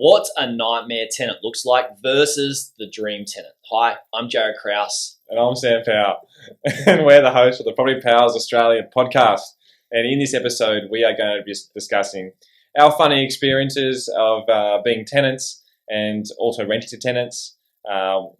what a nightmare tenant looks like versus the dream tenant. Hi, I'm Jaryd Krause. And I'm Sam Powell. And we're the hosts of the Property Powell's Australia podcast. And in this episode, we are going to be discussing our funny experiences of being tenants and also renting to tenants. So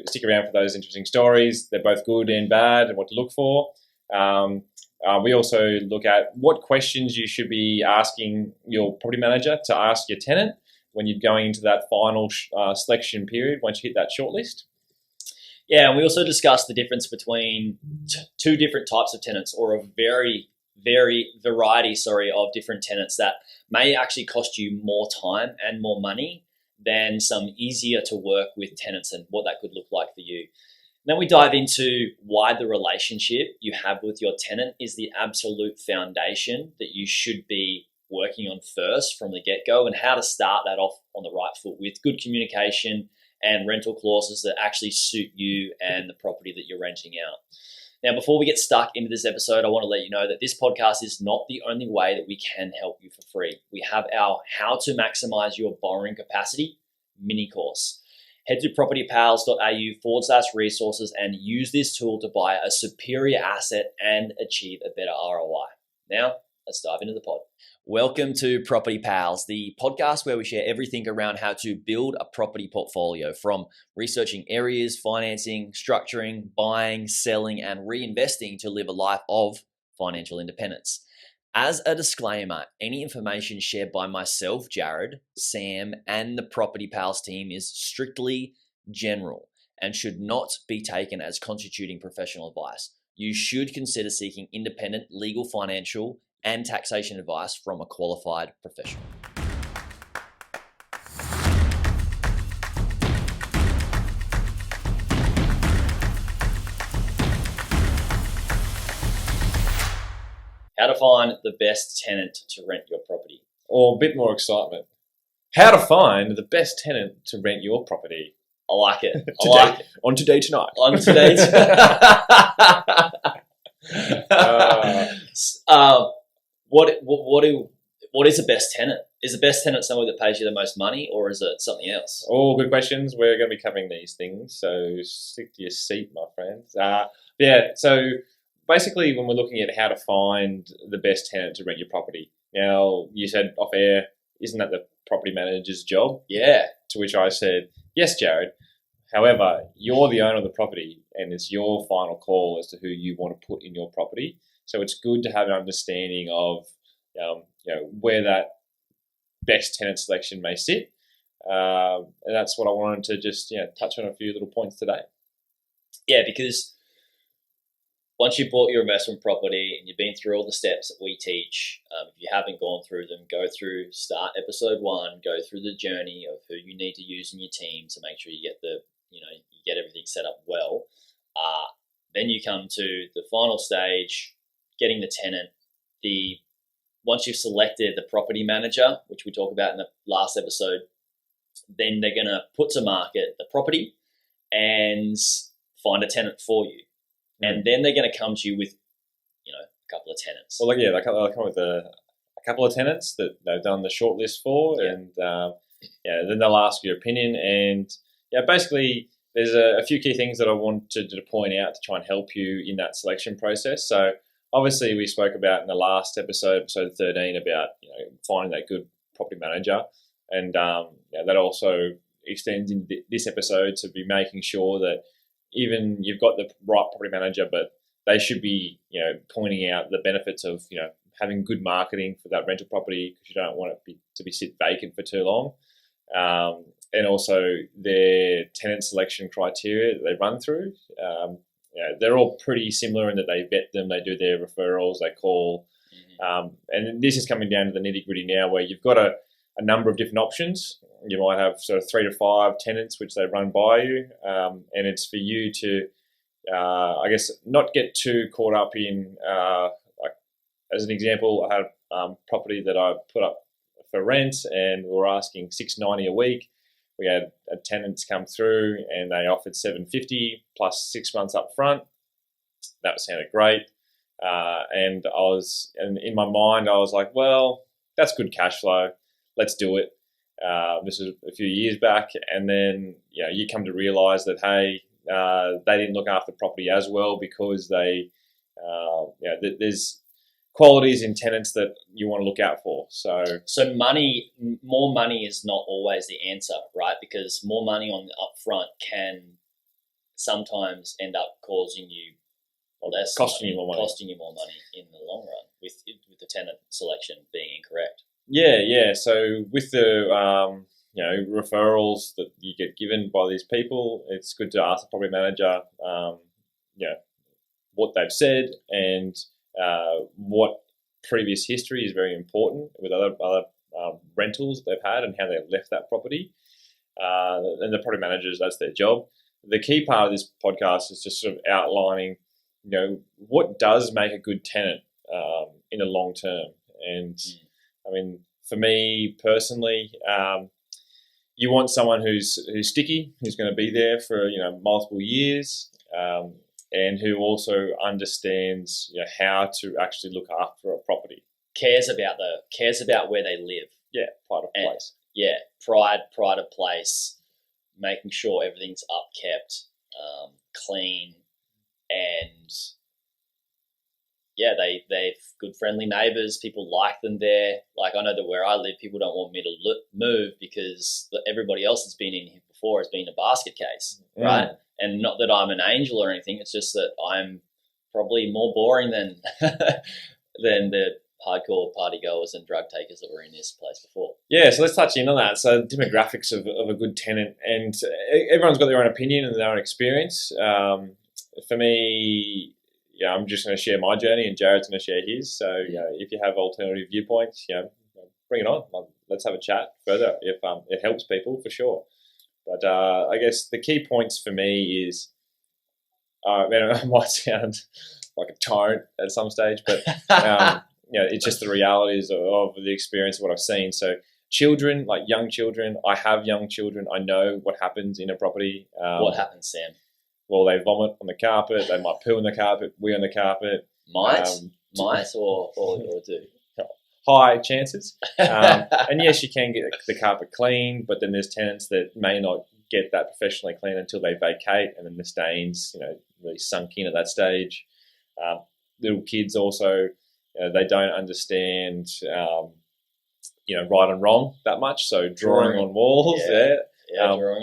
stick around for those interesting stories. They're both good and bad and what to look for. We also look at what questions you should be asking your property manager to ask your tenant when you're going into that final selection period once you hit that shortlist. Yeah, and we also discuss the difference between two different types of tenants, or a variety of different tenants that may actually cost you more time and more money than some easier to work with tenants, and what that could look like for you. And then we dive into why the relationship you have with your tenant is the absolute foundation that you should be working on first from the get-go, and how to start that off on the right foot with good communication and rental clauses that actually suit you and the property that you're renting out. Now, before we get stuck into this episode, I want to let you know that this podcast is not the only way that we can help you for free. We have our How to Maximize Your Borrowing Capacity mini course. Head to propertypals.au/resources and use this tool to buy a superior asset and achieve a better ROI. Now, let's dive into the pod. Welcome to Property Pals, the podcast where we share everything around how to build a property portfolio, from researching areas, financing, structuring, buying, selling, and reinvesting to live a life of financial independence. As a disclaimer, any information shared by myself, Jaryd, Sam, and the Property Pals team is strictly general and should not be taken as constituting professional advice. You should consider seeking independent legal, financial, and taxation advice from a qualified professional. How to find the best tenant to rent your property. Or a bit more excitement. How to find the best tenant to rent your property. I like it. On Today Tonight. On Today What is the best tenant? Is the best tenant someone that pays you the most money, or is it something else? All good questions. We're going to be covering these things, so stick to your seat, my friends. So basically, when we're looking at how to find the best tenant to rent your property, now you said off air, isn't that the property manager's job? Yeah. To which I said, yes, Jaryd. However, you're the owner of the property, and it's your final call as to who you want to put in your property. So it's good to have an understanding of where that best tenant selection may sit. And that's what I wanted to just touch on a few little points today. Yeah, because once you've bought your investment property and you've been through all the steps that we teach, if you haven't gone through them, start episode 1, go through the journey of who you need to use in your team to make sure you get you get everything set up well. Then you come to the final stage, getting the tenant. Once you've selected the property manager, which we talked about in the last episode, then they're going to put to market the property and find a tenant for you. And then they're going to come to you with, a couple of tenants. Well, they'll come with a couple of tenants that they've done the shortlist for, and then they'll ask your opinion. And basically, there's a few key things that I wanted to point out to try and help you in that selection process. So obviously, we spoke about in the last episode 13, about finding that good property manager, and that also extends into this episode to be making sure that even you've got the right property manager, but they should be pointing out the benefits of having good marketing for that rental property, because you don't want it to be sit vacant for too long, and also their tenant selection criteria that they run through. They're all pretty similar in that they vet them, they do their referrals, they call. And this is coming down to the nitty-gritty now, where you've got a number of different options. You might have sort of 3 to 5 tenants which they run by you, and it's for you to, not get too caught up in, as an example, I had a property that I put up for rent, and we were asking $690 a week. We had tenants come through and they offered $750 plus 6 months up front. That sounded great. And in my mind, I was like, well, that's good cash flow. Let's do it. This was a few years back, and then you come to realise that hey, they didn't look after the property as well because they, there's qualities in tenants that you want to look out for. So more money is not always the answer, right? Because more money on the upfront can sometimes end up causing you less, costing you more money in the long run with the tenant selection being incorrect. Yeah. So with the referrals that you get given by these people, it's good to ask the property manager, what they've said and what previous history is very important with other rentals they've had and how they've left that property. And the property managers, that's their job. The key part of this podcast is just sort of outlining, what does make a good tenant in the long term. And I mean, for me personally, you want someone who's sticky, who's going to be there for multiple years, and who also understands how to actually look after a property. Cares about where they live. Yeah, pride of place. Yeah, pride of place, making sure everything's upkept, clean, and they've good friendly neighbours. People like them there. Like I know that where I live, people don't want me to move because everybody else that's been in here before has been a basket case, right? And not that I'm an angel or anything. It's just that I'm probably more boring than than the hardcore party goers and drug takers that were in this place before. Yeah, so let's touch in on that. So demographics of a good tenant, and everyone's got their own opinion and their own experience. For me, I'm just going to share my journey, and Jaryd's going to share his. So if you have alternative viewpoints, bring it on. Let's have a chat further if it helps people for sure. But I guess the key points for me is, I might sound like a tyrant at some stage, but it's just the realities of the experience of what I've seen. So children, like young children, I have young children. I know what happens in a property. What happens, Sam? Well, they vomit on the carpet. They might poo on the carpet, wee on the carpet. Might or do. High chances. And yes, you can get the carpet clean, but then there's tenants that may not get that professionally clean until they vacate, and then the stains, really sunk in at that stage. Little kids also, they don't understand, right and wrong that much. So drawing on walls,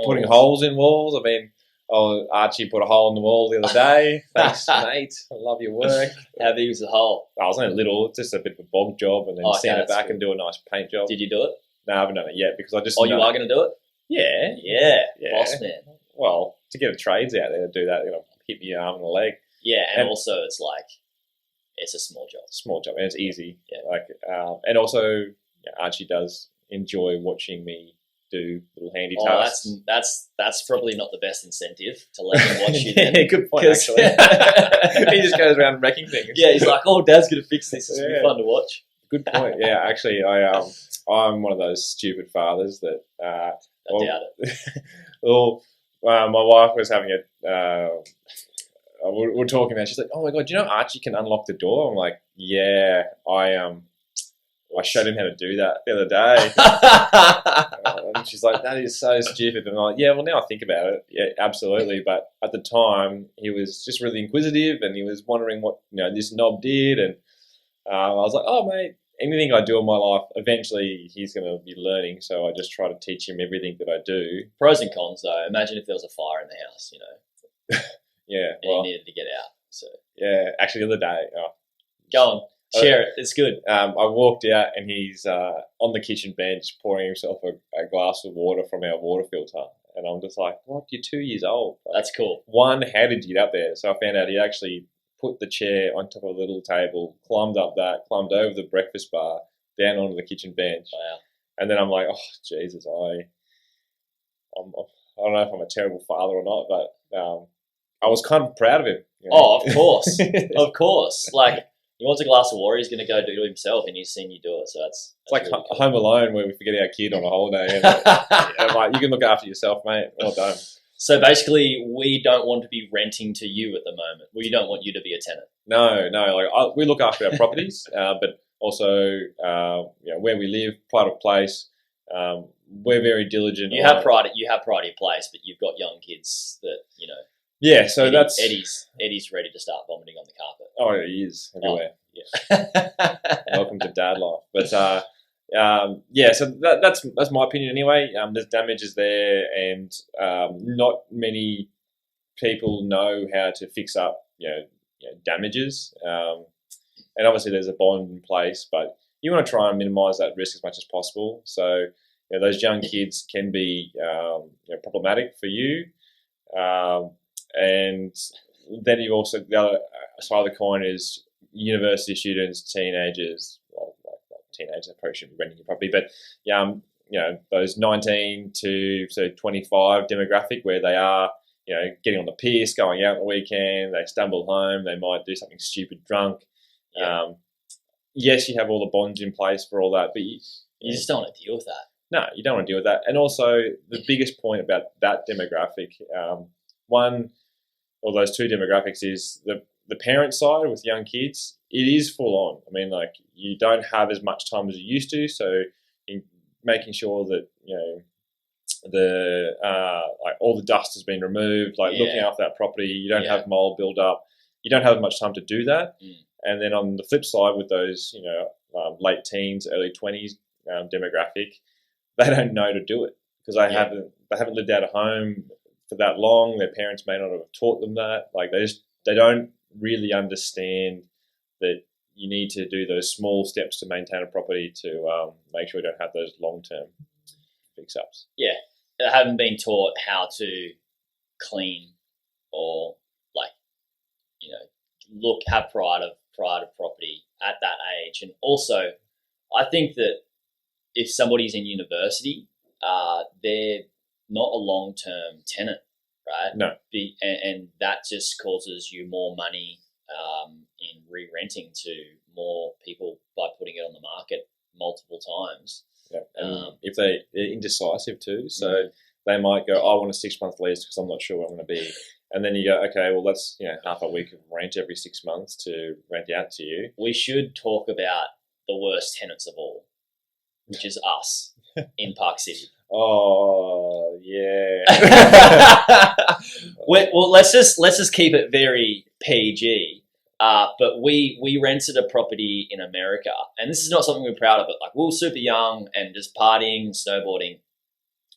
putting holes in walls. I mean, Archie put a hole in the wall the other day. Thanks, mate. I love your work. How big was the hole? I was only little, just a bit of a bog job, and then sand it back and do a nice paint job. Did you do it? No, I haven't done it yet because I just. Oh, you are going to do it? Yeah. Boss man. Well, to get a trades out there to do that, hit me your arm and a leg. Yeah, and also it's like it's a small job, and it's easy. Yeah. And also Archie does enjoy watching me do little handy tasks. That's probably not the best incentive to let him watch you. Then. Good point, actually. He just goes around wrecking things. Yeah, he's like, "Oh, Dad's gonna fix this. It's gonna be fun to watch." Good point. Yeah, actually, I'm one of those stupid fathers that. I doubt it. Well, my wife was having we're talking about it. She's like, "Oh my God, do you know Archie can unlock the door?" I'm like, "Yeah, I showed him how to do that the other day." And she's like, "That is so stupid." And I'm like, "Yeah, well, now I think about it, yeah, absolutely." But at the time, he was just really inquisitive, and he was wondering what this knob did. And I was like, "Oh, mate, anything I do in my life, eventually he's going to be learning." So I just try to teach him everything that I do. Pros and cons, though. Imagine if there was a fire in the house, Yeah, and you needed to get out. So yeah, actually, the other day, go on. Share it. It's good. I walked out and he's on the kitchen bench pouring himself a glass of water from our water filter. And I'm just like, what? You're 2 years old. That's cool. One, how did you get up there? So I found out he actually put the chair on top of a little table, climbed up that, climbed over the breakfast bar, down onto the kitchen bench. Wow. And then I'm like, oh, Jesus, I don't know if I'm a terrible father or not, but I was kind of proud of him. Oh, of course. Of course. Like, he wants a glass of water, he's going to go do it himself, and he's seen you do it. So that's like really cool. Home Alone, where we forget our kid on a holiday. And I'm like, you can look after yourself, mate. Well done. So basically, we don't want to be renting to you at the moment. We don't want you to be a tenant. No. Like we look after our properties, but also where we live, pride of place. we're very diligent. You have pride. You have pride in your place, but you've got young kids that Yeah, so that's Eddie's ready to start vomiting on the carpet. Oh, he is everywhere. Yeah. Welcome to dad life. But yeah, so that's my opinion anyway. There's damages there, and not many people know how to fix up damages. And obviously there's a bond in place, but you want to try and minimise that risk as much as possible. So those young kids can be problematic for you. And then you also, the other side of the coin is university students, teenagers. Well, teenagers probably shouldn't be renting your property, but those 19 to 25 demographic where they are, getting on the piss, going out on the weekend, they stumble home, they might do something stupid drunk. Yeah. Yes, you have all the bonds in place for all that, but you just don't want to deal with that. No, you don't want to deal with that. And also, the biggest point about that demographic, one or those two demographics is the parent side with young kids. It is full on. I mean, like, you don't have as much time as you used to, so in making sure that all the dust has been removed, looking after that property, you don't have mold build up. You don't have much time to do that. And then on the flip side, with those late teens, early 20s demographic, they don't know to do it because they haven't lived out of home for that long. Their parents may not have taught them that. Like, they don't really understand that you need to do those small steps to maintain a property to make sure you don't have those long-term fix-ups. Yeah, they haven't been taught how to clean or have pride of property at that age. And also, I think that if somebody's in university, they're not a long-term tenant, right? No. And that just causes you more money in re-renting to more people by putting it on the market multiple times. Yeah. And if they're indecisive too, so they might go, I want a 6-month lease because I'm not sure where I'm going to be. And then you go, okay, well, that's half a week of rent every 6 months to rent out to you. We should talk about the worst tenants of all, which is us in Park City. Oh, yeah. Well, let's just keep it very PG. But we rented a property in America, and this is not something we're proud of, but we were super young and just partying, snowboarding,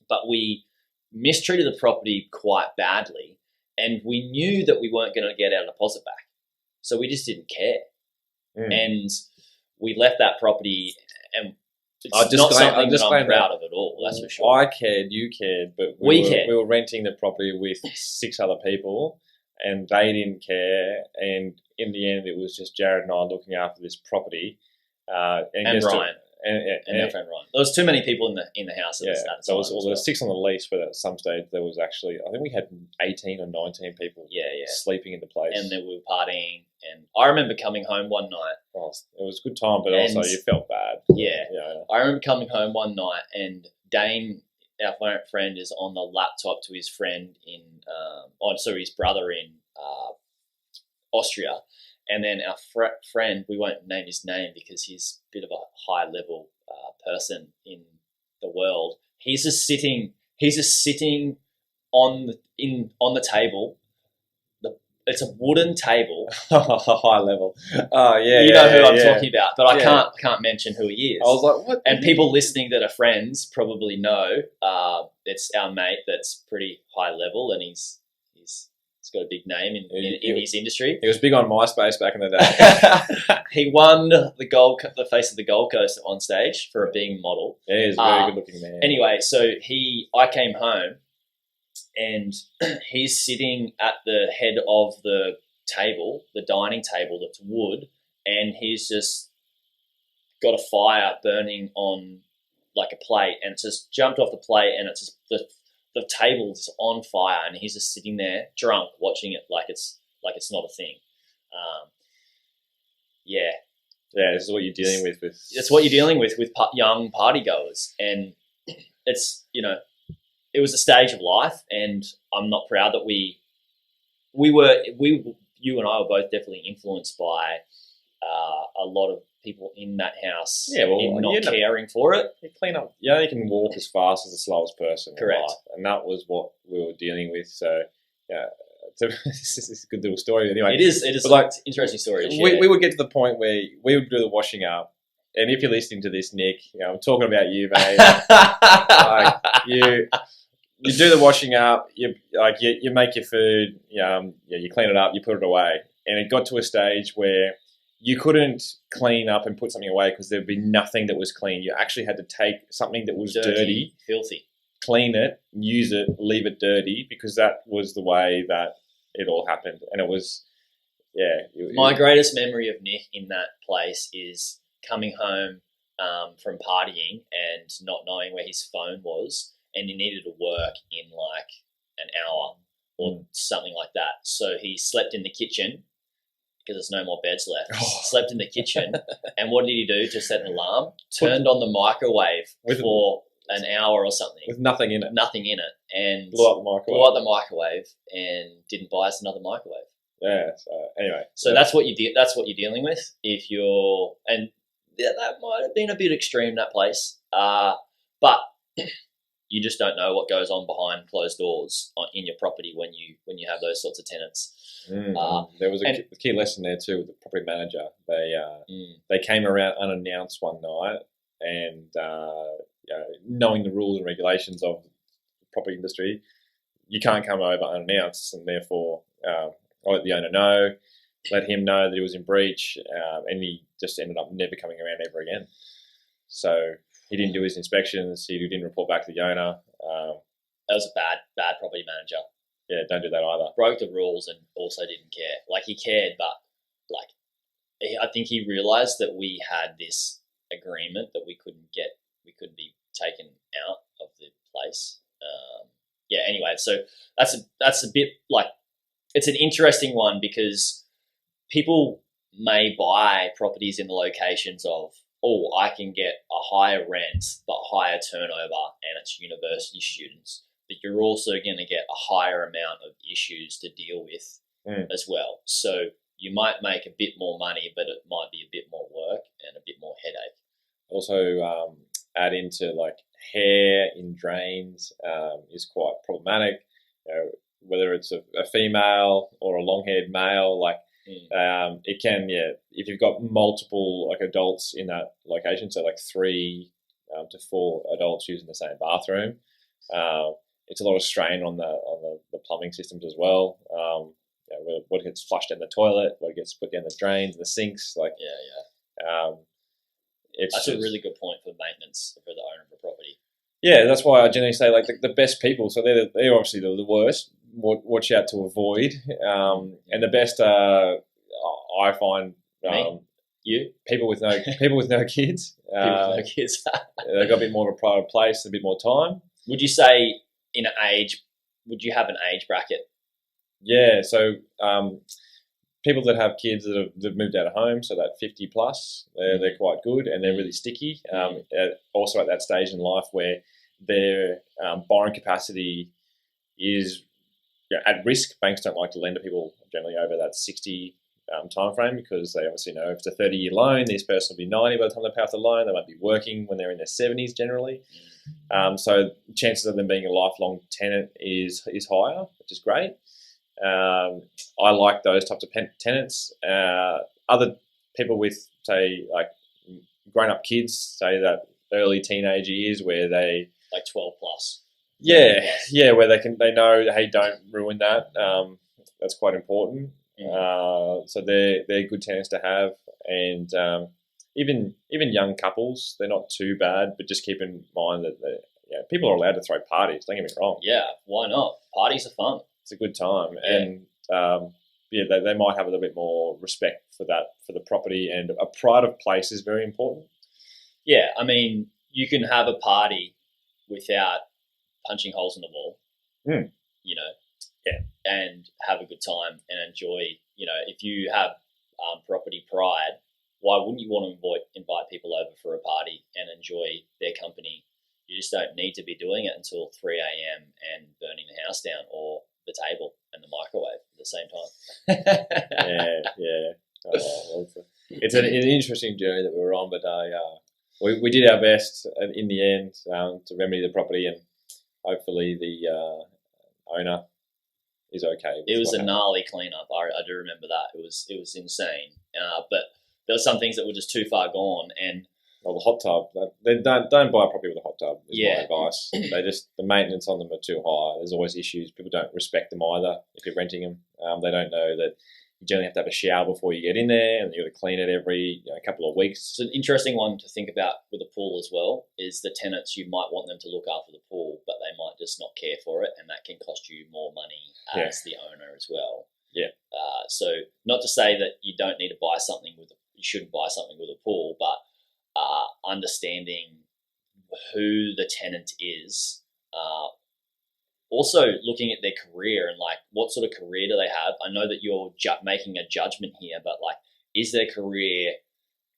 but we mistreated the property quite badly. And we knew that we weren't going to get our deposit back. So we just didn't care. And we left that property, and it's not something that I'm proud of at all, that's for sure. I cared, you cared, but we were renting the property with 6 other people, and they didn't care. And in the end, it was just Jaryd and I looking after this property. And Ryan. And our friend Ryan. There was too many people in the house at that time. So there was 6 on the lease, but at some stage there was actually, I think we had 18 or 19 people sleeping in the place. And then we were partying. And I remember coming home one night. Oh, it was a good time, but also you felt bad. Yeah. I remember coming home one night, and Dane, our friend, is on the laptop to his friend his brother in Austria. And then our friend, we won't name his name because he's a bit of a high-level person in the world. He's just sitting on the table. It's a wooden table. High level. Oh yeah. You know who I'm talking about, but I can't mention who he is. I was like, what? And people listening that are friends probably know it's our mate that's pretty high level, and he's got a big name in his industry. He was big on MySpace back in the day. He won the Face of the Gold Coast at one stage for being a model. Yeah, he's a very good looking man. Anyway, so I came home, and he's sitting at the head of the table, the dining table that's wood, and he's just got a fire burning on like a plate, and it's just jumped off the plate, and it's just the table's on fire, and he's just sitting there drunk watching it like it's not a thing. This is what you're dealing with. It's what you're dealing with young party goers, and it's it was a stage of life, and I'm not proud that you and I were both definitely influenced by a lot of people in that house Yeah, well, in not you know, caring for it. you clean up. Yeah, you can walk as fast as the slowest person. Correct. In life, and that was what we were dealing with. So, yeah, this is a good little story. Anyway, It is but like, an interesting story. we would get to the point where we would do the washing up. And if you're listening to this, Nick, I'm talking about you, mate. Like, you do the washing up. You make your food. You clean it up. You put it away. And it got to a stage where you couldn't clean up and put something away because there'd be nothing that was clean. You actually had to take something that was dirty, filthy, clean it, use it, leave it dirty, because that was the way that it all happened. And it was, My greatest memory of Nick in that place is coming home from partying and not knowing where his phone was, and he needed to work in like an hour or something like that. So he slept in the kitchen because there's no more beds left. Slept in the kitchen, and what did he do to set an alarm? Turned on the microwave for an hour or something with nothing in it, and blew up the microwave, and didn't buy us another microwave. Yeah. So anyway, that's what that's what you're dealing with if you're, and that might have been a bit extreme, that place, but you just don't know what goes on behind closed doors in your property when you have those sorts of tenants. There was a key lesson there too with the property manager. They came around unannounced one night, and knowing the rules and regulations of the property industry, you can't come over unannounced, and therefore I let the owner know, let him know that he was in breach, and he just ended up never coming around ever again. So he didn't do his inspections. He didn't report back to the owner. That was a bad property manager. Yeah, don't do that either. Broke the rules and also didn't care. Like, he cared, but like, I think he realised that we had this agreement that we couldn't be taken out of the place. Anyway, so that's a bit like, it's an interesting one because people may buy properties in the locations of, I can get a higher rent but higher turnover, and it's university students. But you're also going to get a higher amount of issues to deal with as well. So you might make a bit more money, but it might be a bit more work and a bit more headache. Also, add into like hair in drains is quite problematic. Whether it's a female or a long-haired male, like it can, if you've got multiple like adults in that location, so like 3 to 4 adults using the same bathroom, it's a lot of strain on the plumbing systems as well. What gets flushed in the toilet, what gets put down the drains, the sinks, That's a really good point for maintenance for the owner of the property. Yeah, that's why I generally say like the best people. So they're obviously the worst. Watch out to avoid, and the best I find people with no kids. People with no kids. They've got a bit more of a private place, a bit more time. Would you say would you have an age bracket? Yeah, so people that have kids that have moved out of home, so that 50 plus, they're quite good and they're really sticky. Also at that stage in life where their borrowing capacity is at risk. Banks don't like to lend to people generally over that 60 time frame because they obviously know if it's a 30-year loan, this person will be 90 by the time they pay off the loan. They might be working when they're in their 70s generally. So chances of them being a lifelong tenant is higher, which is great. I like those types of tenants. Other people with, say, like grown-up kids, say that early teenage years where they like 12 plus. Yeah, where they know, hey, don't ruin that. That's quite important. So they're good tenants to have, and even young couples, they're not too bad. But just keep in mind that people are allowed to throw parties. Don't get me wrong. Yeah, why not? Parties are fun. It's a good time, and they might have a little bit more respect for the property, and a pride of place is very important. Yeah, I mean, you can have a party without punching holes in the wall, and have a good time and enjoy. If you have property pride, why wouldn't you want to invite people over for a party and enjoy their company? You just don't need to be doing it until 3 a.m. and burning the house down or the table and the microwave at the same time. Yeah. it's an interesting journey that we were on, but we did our best in the end to remedy the property, and hopefully the owner is okay. It was a gnarly cleanup. I do remember that. It was insane. But there were some things that were just too far gone. And well, the hot tub. They don't buy a property with a hot tub. Is my advice. The maintenance on them are too high. There's always issues. People don't respect them either. If you're renting them, they don't know that you generally have to have a shower before you get in there, and you got to clean it every couple of weeks. So an interesting one to think about with a pool as well is the tenants. You might want them to look after the pool, but they might just not care for it, and that can cost you more money as the owner as well. Yeah. So not to say that you don't need to buy something you shouldn't buy something with a pool, but understanding who the tenant is. Also looking at their career and like what sort of career do they have. I know that you're making a judgment here, but like, is their career,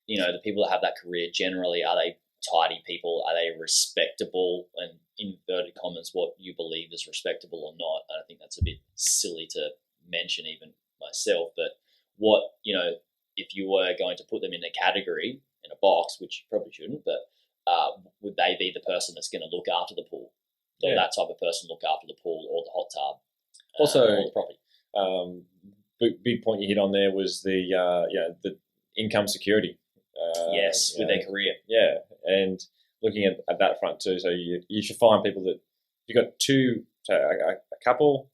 the people that have that career generally, are they tidy people? Are they respectable? And inverted commas, what you believe is respectable or not. I think that's a bit silly to mention even myself, but what, if you were going to put them in a category, in a box, which you probably shouldn't, but would they be the person that's going to look after the pool? Or that type of person look after the pool or the hot tub, also or the property. Big point you hit on there was the income security. With their career. Yeah, and looking at that front too. So you should find people that you've got a couple,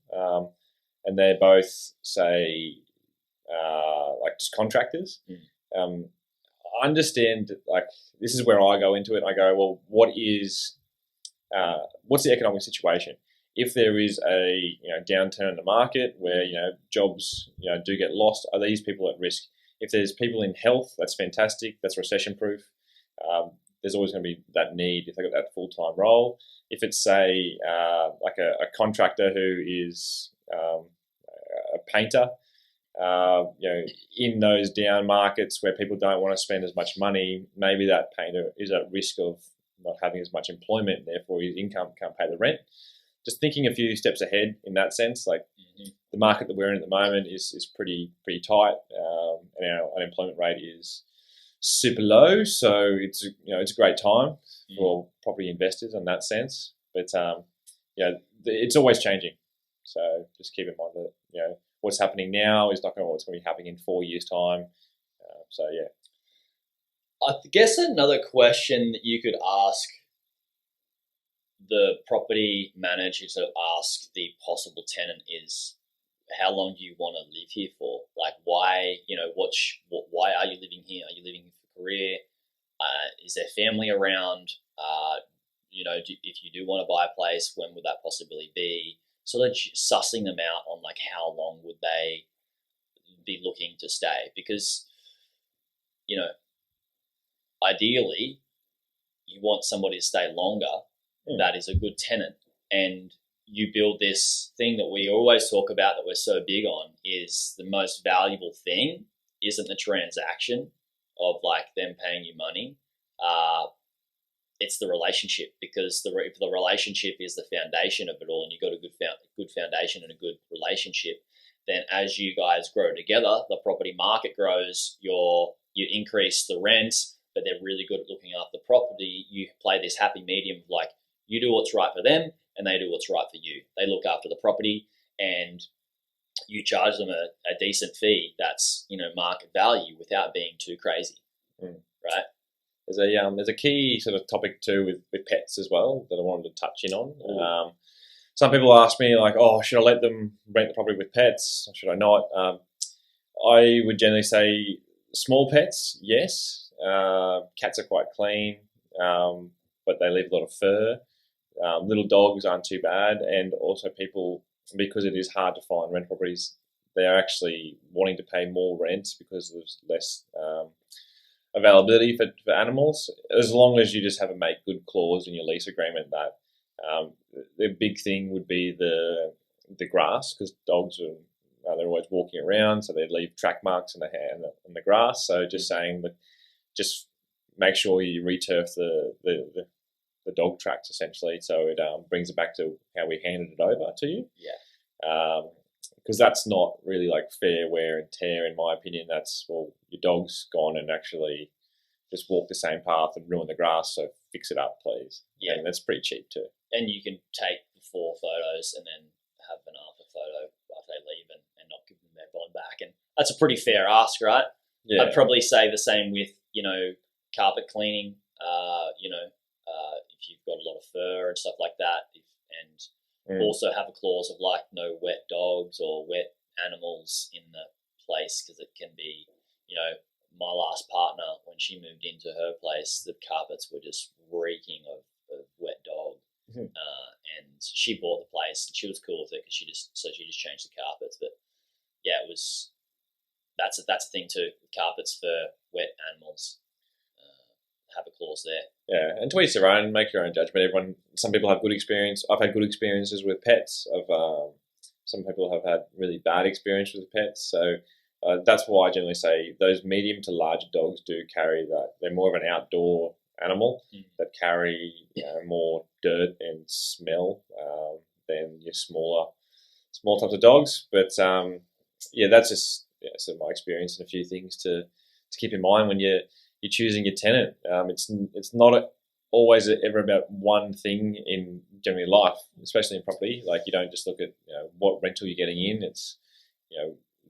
and they're both say like just contractors. I understand like this is where I go into it. I go, well, what's the economic situation? If there is a downturn in the market where jobs do get lost, are these people at risk? If there's people in health, that's fantastic. That's recession proof. There's always going to be that need if they've got that full time role. If it's say like a contractor who is a painter, in those down markets where people don't want to spend as much money, maybe that painter is at risk of not having as much employment, and therefore his income can't pay the rent. Just thinking a few steps ahead in that sense, like the market that we're in at the moment is pretty tight, and our unemployment rate is super low. So it's a great time for property investors in that sense. But it's always changing. So just keep in mind that what's happening now is not going to what's going to be happening in 4 years' time. I guess another question that you could ask the property manager to ask the possible tenant is, how long do you want to live here for? Like, why, why are you living here? Are you living for career? Is there family around? If you do want to buy a place, when would that possibly be? Sort of sussing them out on like how long would they be looking to stay? Because, ideally, you want somebody to stay longer. That is a good tenant. And you build this thing that we always talk about that we're so big on, is the most valuable thing isn't the transaction of like them paying you money. It's the relationship, because if the relationship is the foundation of it all, and you've got a good foundation and a good relationship, then as you guys grow together, the property market grows, you increase the rents, but they're really good at looking after the property. You play this happy medium of like, you do what's right for them and they do what's right for you. They look after the property and you charge them a decent fee that's market value without being too crazy, right? There's a key sort of topic too with pets as well that I wanted to touch in on. Some people ask me like, oh, should I let them rent the property with pets? Or should I not? I would generally say small pets, yes. Cats are quite clean, but they leave a lot of fur. Little dogs aren't too bad, and also people, because it is hard to find rent properties, they're actually wanting to pay more rent because there's less availability for animals. As long as you just have a make good clause in your lease agreement that the big thing would be the grass, because dogs they're always walking around, so they leave track marks in the grass. So just saying that, just make sure you returf the dog tracks essentially, so it brings it back to how we handed it over to you. Yeah. because that's not really like fair wear and tear, in my opinion. That's, well, your dog's gone and actually just walk the same path and ruin the grass, so fix it up, please. Yeah. And that's pretty cheap too. And you can take before photos and then have an after photo after they leave and not give them their bond back. And that's a pretty fair ask, right? Yeah. I'd probably say the same with, carpet cleaning, if you've got a lot of fur and stuff like that, also have a clause of like no wet dogs or wet animals in the place, because it can be, my last partner, when she moved into her place, the carpets were just reeking of wet dog. And she bought the place and she was cool with it because she just changed the carpets. But yeah, that's a thing too. Carpets for wet animals, have a clause there. Yeah, and to each their own, make your own judgment. Some people have good experience. I've had good experiences with pets. Some people have had really bad experiences with pets. So that's why I generally say those medium to larger dogs do carry that. They're more of an outdoor animal that carry more dirt and smell than your small types of dogs. But that's just sort of my experience, and a few things to keep in mind when you're choosing your tenant. It's not always ever about one thing in generally life, especially in property. Like, you don't just look at what rental you're getting in. It's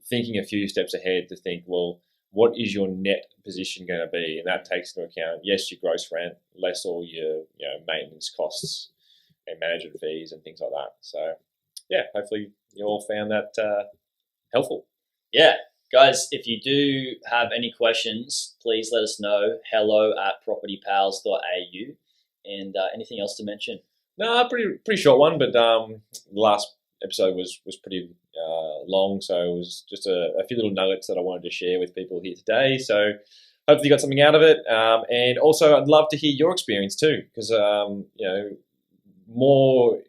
thinking a few steps ahead to think, well, what is your net position going to be? And that takes into account, yes, your gross rent, less all your maintenance costs and management fees and things like that. So yeah, hopefully you all found that helpful. Yeah. Guys, if you do have any questions, please let us know. hello@propertypals.au. And anything else to mention? No, pretty short one, but the last episode was pretty long, so it was just a few little nuggets that I wanted to share with people here today. So hopefully you got something out of it. And also, I'd love to hear your experience too, because more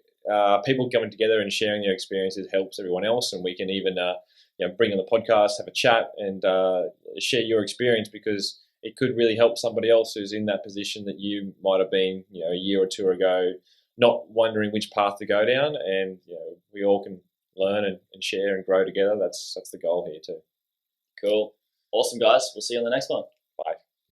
people coming together and sharing their experiences helps everyone else, and we can even bring on the podcast, have a chat, and share your experience, because it could really help somebody else who's in that position that you might have been, a year or two ago, not wondering which path to go down. And we all can learn and share and grow together. That's the goal here too. Cool. Awesome, guys. We'll see you on the next one.